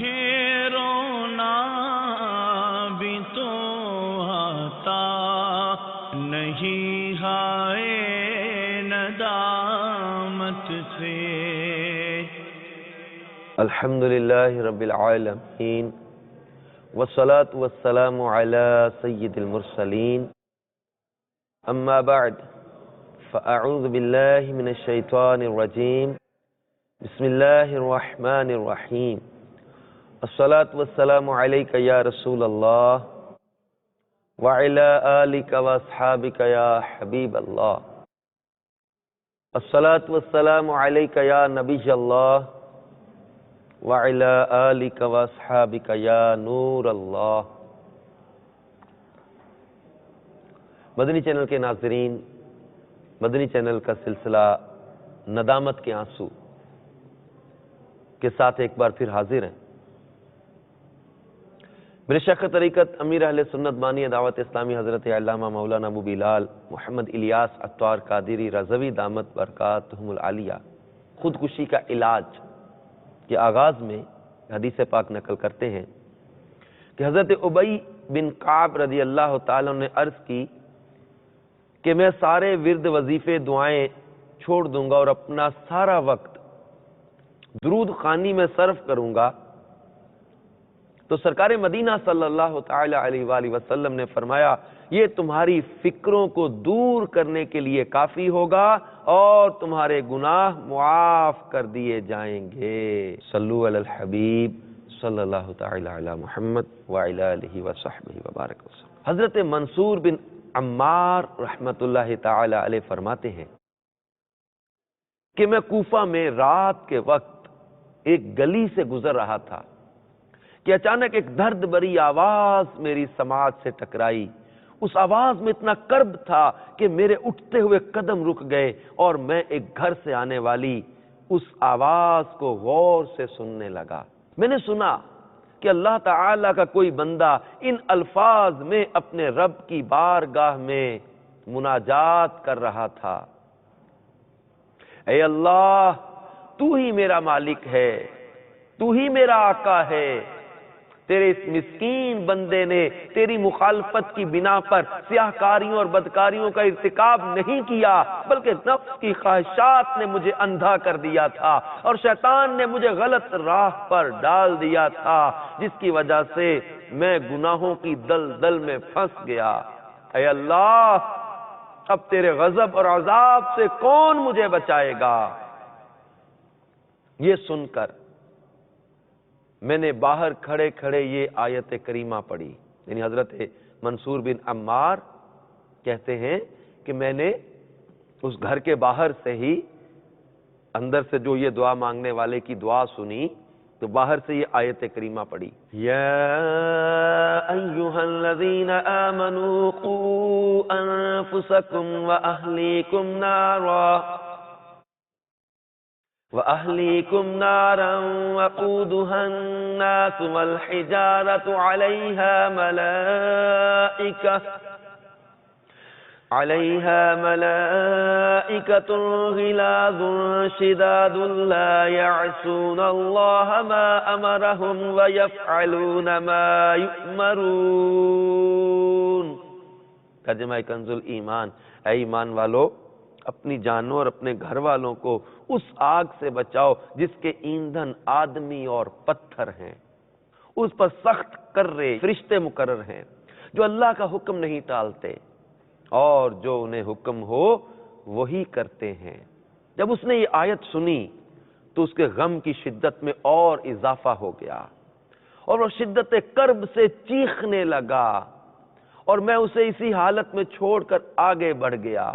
مجھے رونا بھی تو آتا نہیں ہائے ندامت سے۔ الحمدللہ رب العالمین والصلاة والسلام علی سید المرسلین، اما بعد فاعوذ باللہ من الشیطان الرجیم، بسم اللہ الرحمن الرحیم، الصلاة والسلام علیک یا رسول اللہ وعلی آلک واصحابک یا حبیب اللہ، الصلاة والسلام علیک یا نبی اللہ وعلی آلک واصحابک یا نور اللہ۔ مدنی چینل کے ناظرین، مدنی چینل کا سلسلہ ندامت کے آنسو کے ساتھ ایک بار پھر حاضر ہیں۔ میرے شیخ طریقت امیر اہل سنت بانی دعوت اسلامی حضرت علامہ مولانا ابو بلال محمد الیاس عطار قادری رضوی دامت برکاتہم العالیہ خودکشی کا علاج کے آغاز میں حدیث پاک نقل کرتے ہیں کہ حضرت ابی بن کعب رضی اللہ تعالیٰ نے عرض کی کہ میں سارے ورد وظیفے دعائیں چھوڑ دوں گا اور اپنا سارا وقت درود خوانی میں صرف کروں گا، تو سرکار مدینہ صلی اللہ تعالی علیہ وآلہ وسلم نے فرمایا یہ تمہاری فکروں کو دور کرنے کے لیے کافی ہوگا اور تمہارے گناہ معاف کر دیے جائیں گے۔ صلو علی الحبیب صلی اللہ تعالی علی محمد وعلی آلہ وصحبہ وبارک وسلم۔ حضرت منصور بن عمار رحمت اللہ تعالی علیہ فرماتے ہیں کہ میں کوفہ میں رات کے وقت ایک گلی سے گزر رہا تھا کہ اچانک ایک درد بری آواز میری سماعت سے ٹکرائی۔ اس آواز میں اتنا کرب تھا کہ میرے اٹھتے ہوئے قدم رک گئے اور میں ایک گھر سے آنے والی اس آواز کو غور سے سننے لگا۔ میں نے سنا کہ اللہ تعالیٰ کا کوئی بندہ ان الفاظ میں اپنے رب کی بارگاہ میں مناجات کر رہا تھا، اے اللہ تو ہی میرا مالک ہے، تو ہی میرا آقا ہے، تیرے اس مسکین بندے نے تیری مخالفت کی بنا پر سیاہکاریوں اور بدکاریوں کا ارتکاب نہیں کیا، بلکہ نفس کی خواہشات نے مجھے اندھا کر دیا تھا اور شیطان نے مجھے غلط راہ پر ڈال دیا تھا، جس کی وجہ سے میں گناہوں کی دلدل میں پھنس گیا۔ اے اللہ اب تیرے غضب اور عذاب سے کون مجھے بچائے گا؟ یہ سن کر میں نے باہر کھڑے کھڑے یہ آیت کریمہ پڑھی، یعنی حضرت منصور بن عمار کہتے ہیں کہ میں نے اس گھر کے باہر سے ہی اندر سے جو یہ دعا مانگنے والے کی دعا سنی تو باہر سے یہ آیت کریمہ پڑھی، یا ایھا الذین آمنوا قوا انفسکم واہلیکم نارا وقودها الناس والحجارة عليها ملائكة غلاظ شداد لا يعصون الله ما أمرهم ويفعلون ما يؤمرون۔ ترجمہ کنز الایمان، اے ایمان والو اپنی جانوں اور اپنے گھر والوں کو اس آگ سے بچاؤ جس کے ایندھن آدمی اور پتھر ہیں، اس پر سخت کرے فرشتے مقرر ہیں جو اللہ کا حکم نہیں ٹالتے اور جو انہیں حکم ہو وہی کرتے ہیں۔ جب اس نے یہ آیت سنی تو اس کے غم کی شدت میں اور اضافہ ہو گیا اور وہ شدت کرب سے چیخنے لگا اور میں اسے اسی حالت میں چھوڑ کر آگے بڑھ گیا۔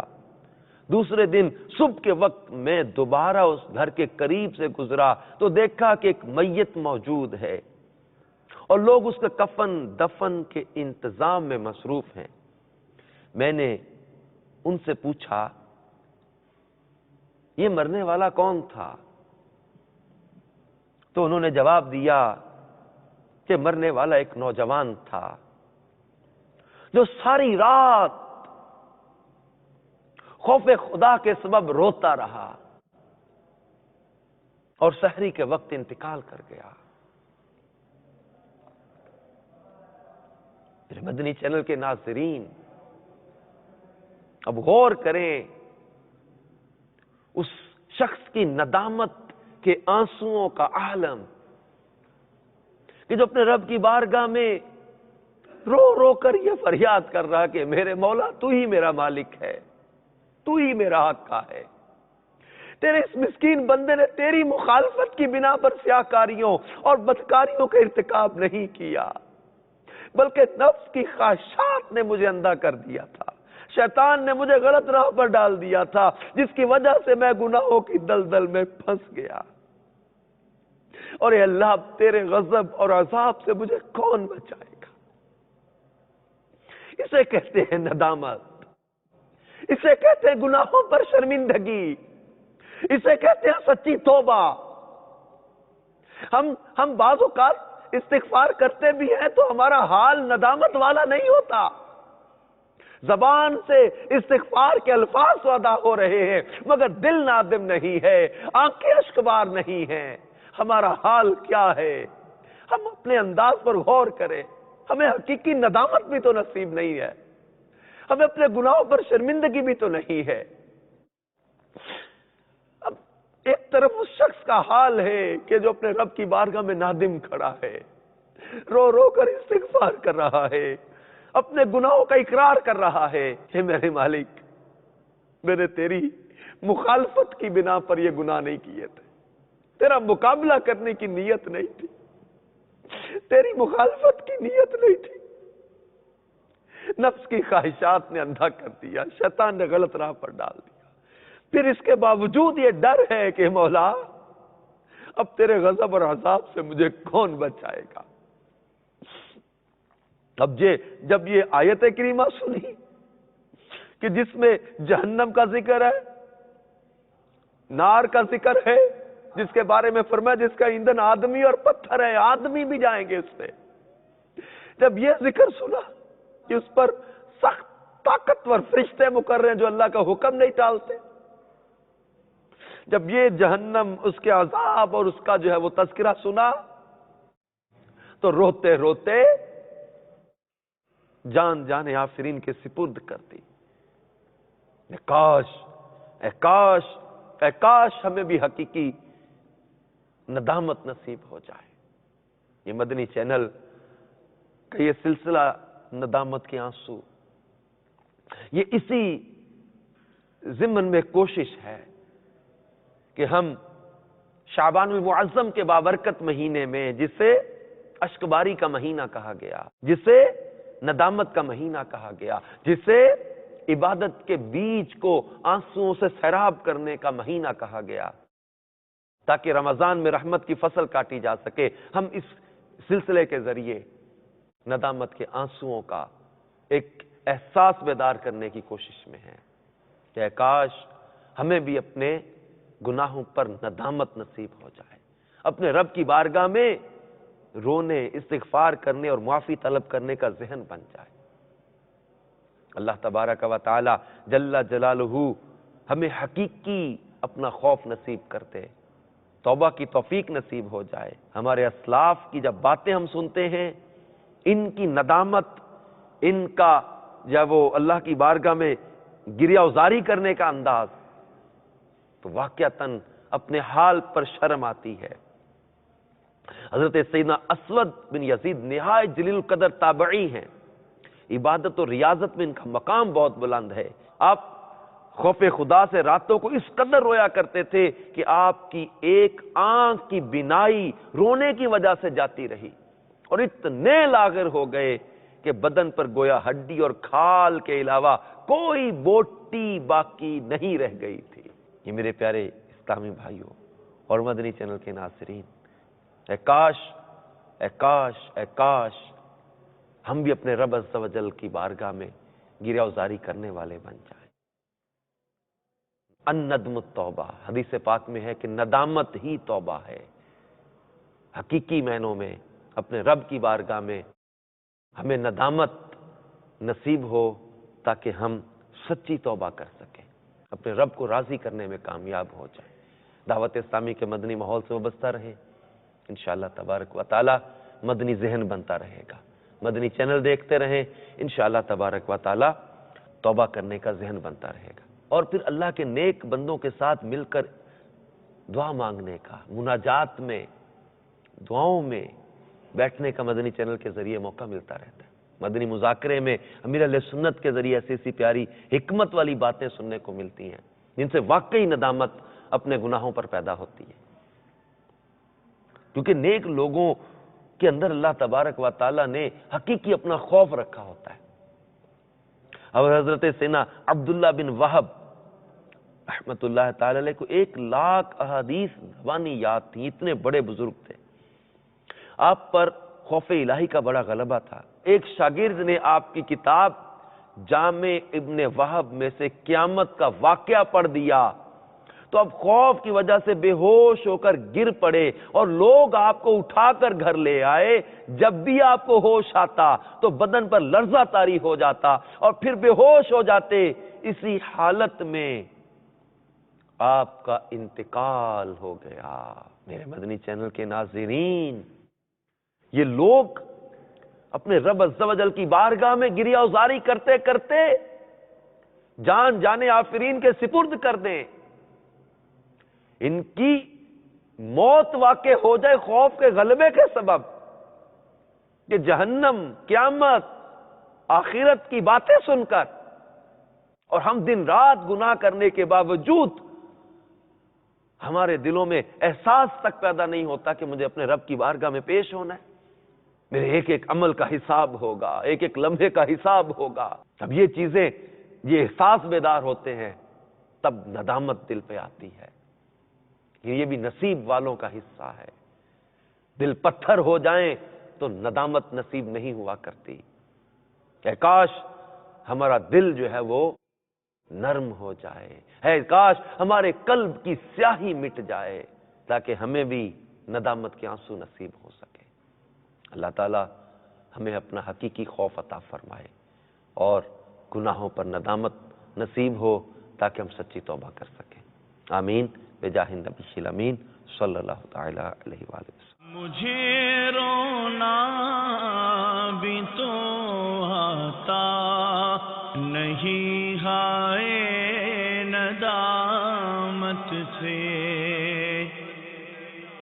دوسرے دن صبح کے وقت میں دوبارہ اس گھر کے قریب سے گزرا تو دیکھا کہ ایک میت موجود ہے اور لوگ اس کے کفن دفن کے انتظام میں مصروف ہیں۔ میں نے ان سے پوچھا یہ مرنے والا کون تھا؟ تو انہوں نے جواب دیا کہ مرنے والا ایک نوجوان تھا جو ساری رات خوف خدا کے سبب روتا رہا اور سحری کے وقت انتقال کر گیا۔ میرے مدنی چینل کے ناظرین، اب غور کریں اس شخص کی ندامت کے آنسوؤں کا عالم کہ جو اپنے رب کی بارگاہ میں رو رو کر یہ فریاد کر رہا کہ میرے مولا تو ہی میرا مالک ہے، تو ہی میرا حق کا ہے۔ تیرے اس مسکین بندے نے تیری مخالفت کی بنا پر سیاکاریوں اور بدکاریوں کا ارتکاب نہیں کیا، بلکہ نفس کی خواہشات نے مجھے اندھا کر دیا تھا، شیطان نے مجھے غلط راہ پر ڈال دیا تھا، جس کی وجہ سے میں گناہوں کی دلدل میں پھنس گیا۔ اور اے اللہ، تیرے غضب اور عذاب سے مجھے کون بچائے گا؟ اسے کہتے ہیں ندامت، اسے کہتے ہیں گناہوں پر شرمندگی، اسے کہتے ہیں سچی توبہ۔ ہم بعض اوقات استغفار کرتے بھی ہیں تو ہمارا حال ندامت والا نہیں ہوتا۔ زبان سے استغفار کے الفاظ تو ادا ہو رہے ہیں مگر دل نادم نہیں ہے، آنکھیں اشکبار نہیں ہیں۔ ہمارا حال کیا ہے؟ ہم اپنے انداز پر غور کریں، ہمیں حقیقی ندامت بھی تو نصیب نہیں ہے، ہمیں اپنے گناہوں پر شرمندگی بھی تو نہیں ہے۔ اب ایک طرف اس شخص کا حال ہے کہ جو اپنے رب کی بارگاہ میں نادم کھڑا ہے، رو رو کر استغفار کر رہا ہے، اپنے گناہوں کا اقرار کر رہا ہے کہ میرے مالک، میں نے تیری مخالفت کی بنا پر یہ گناہ نہیں کیے تھے، تیرا مقابلہ کرنے کی نیت نہیں تھی، تیری مخالفت کی نیت نہیں تھی، نفس کی خواہشات نے اندھا کر دیا، شیطان نے غلط راہ پر ڈال دیا۔ پھر اس کے باوجود یہ ڈر ہے کہ مولا اب تیرے غضب اور عذاب سے مجھے کون بچائے گا؟ اب جب یہ آیت کریمہ سنی کہ جس میں جہنم کا ذکر ہے، نار کا ذکر ہے، جس کے بارے میں فرمایا جس کا ایندھن آدمی اور پتھر ہے، آدمی بھی جائیں گے اس پہ، جب یہ ذکر سنا کہ اس پر سخت طاقتور فرشتے مقرر ہیں جو اللہ کا حکم نہیں ٹالتے، جب یہ جہنم، اس کے عذاب اور اس کا جو ہے وہ تذکرہ سنا تو روتے روتے جان آفرین کے سپرد کر دی۔ اے کاش ہمیں بھی حقیقی ندامت نصیب ہو جائے۔ یہ مدنی چینل کا یہ سلسلہ ندامت کے آنسو، یہ اسی ضمن میں کوشش ہے کہ ہم شعبان المعظم کے بابرکت مہینے میں، جسے اشکباری کا مہینہ کہا گیا، جسے ندامت کا مہینہ کہا گیا، جسے عبادت کے بیج کو آنسوؤں سے سیراب کرنے کا مہینہ کہا گیا، تاکہ رمضان میں رحمت کی فصل کاٹی جا سکے، ہم اس سلسلے کے ذریعے ندامت کے آنسوؤں کا ایک احساس بیدار کرنے کی کوشش میں ہیں کہ کاش ہمیں بھی اپنے گناہوں پر ندامت نصیب ہو جائے، اپنے رب کی بارگاہ میں رونے، استغفار کرنے اور معافی طلب کرنے کا ذہن بن جائے۔ اللہ تبارک و تعالی جل جلالہ ہمیں حقیقی اپنا خوف نصیب کرتے، توبہ کی توفیق نصیب ہو جائے۔ ہمارے اسلاف کی جب باتیں ہم سنتے ہیں، ان کی ندامت، ان کا جب وہ اللہ کی بارگاہ میں گریہ ازاری کرنے کا انداز، تو واقعتاً اپنے حال پر شرم آتی ہے۔ حضرت سیدنا اسود بن یزید نہایت جلیل القدر تابعی ہیں، عبادت و ریاضت میں ان کا مقام بہت بلند ہے۔ آپ خوف خدا سے راتوں کو اس قدر رویا کرتے تھے کہ آپ کی ایک آنکھ کی بینائی رونے کی وجہ سے جاتی رہی، اور اتنے لاغر ہو گئے کہ بدن پر گویا ہڈی اور کھال کے علاوہ کوئی بوٹی باقی نہیں رہ گئی تھی۔ یہ میرے پیارے اسلامی بھائیوں اور مدنی چینل کے ناظرین، اے کاش ہم بھی اپنے رب عز و جل کی بارگاہ میں گریہ ازاری کرنے والے بن جائیں۔ الندم التوبہ، حدیث پاک میں ہے کہ ندامت ہی توبہ ہے۔ حقیقی معنوں میں اپنے رب کی بارگاہ میں ہمیں ندامت نصیب ہو تاکہ ہم سچی توبہ کر سکیں، اپنے رب کو راضی کرنے میں کامیاب ہو جائیں۔ دعوت اسلامی کے مدنی ماحول سے وابستہ رہیں، انشاءاللہ تبارک و تعالی مدنی ذہن بنتا رہے گا، مدنی چینل دیکھتے رہیں، انشاءاللہ تبارک و تعالی توبہ کرنے کا ذہن بنتا رہے گا، اور پھر اللہ کے نیک بندوں کے ساتھ مل کر دعا مانگنے کا، مناجات میں، دعاؤں میں بیٹھنے کا مدنی چینل کے ذریعے موقع ملتا رہتا ہے۔ مدنی مذاکرے میں امیر اہل سنت کے ذریعے ایسی ایسی پیاری حکمت والی باتیں سننے کو ملتی ہیں جن سے واقعی ندامت اپنے گناہوں پر پیدا ہوتی ہے، کیونکہ نیک لوگوں کے اندر اللہ تبارک و تعالیٰ نے حقیقی اپنا خوف رکھا ہوتا ہے۔ اور حضرت سیدنا عبداللہ بن وہب رحمت اللہ تعالی علیہ کو 1,00,000 احادیث زبانی یاد تھیں، اتنے بڑے بزرگ تھے، آپ پر خوف الہی کا بڑا غلبہ تھا۔ ایک شاگرد نے آپ کی کتاب جامع ابن وہب میں سے قیامت کا واقعہ پڑھ دیا تو اب خوف کی وجہ سے بے ہوش ہو کر گر پڑے، اور لوگ آپ کو اٹھا کر گھر لے آئے۔ جب بھی آپ کو ہوش آتا تو بدن پر لرزہ طاری ہو جاتا اور پھر بے ہوش ہو جاتے۔ اسی حالت میں آپ کا انتقال ہو گیا۔ میرے مدنی چینل کے ناظرین، یہ لوگ اپنے رب عز و جل کی بارگاہ میں گریہ ازاری کرتے کرتے جان جانے آفرین کے سپرد کر دیں، ان کی موت واقع ہو جائے خوف کے غلبے کے سبب کہ جہنم، قیامت، آخرت کی باتیں سن کر، اور ہم دن رات گناہ کرنے کے باوجود ہمارے دلوں میں احساس تک پیدا نہیں ہوتا کہ مجھے اپنے رب کی بارگاہ میں پیش ہونا ہے، میرے ایک ایک عمل کا حساب ہوگا، ایک ایک لمحے کا حساب ہوگا۔ تب یہ چیزیں، یہ احساس بیدار ہوتے ہیں، تب ندامت دل پہ آتی ہے۔ یہ بھی نصیب والوں کا حصہ ہے۔ دل پتھر ہو جائیں تو ندامت نصیب نہیں ہوا کرتی۔ کہ کاش ہمارا دل جو ہے وہ نرم ہو جائے، ہے کاش ہمارے قلب کی سیاہی مٹ جائے تاکہ ہمیں بھی ندامت کے آنسو نصیب ہو سکے۔ اللہ تعالی ہمیں اپنا حقیقی خوف عطا فرمائے اور گناہوں پر ندامت نصیب ہو تاکہ ہم سچی توبہ کر سکیں۔ آمین بجاہ النبی الامین صلی اللہ تعالی علیہ وآلہ وسلم۔ مجھے رونا بھی تو آتا نہیں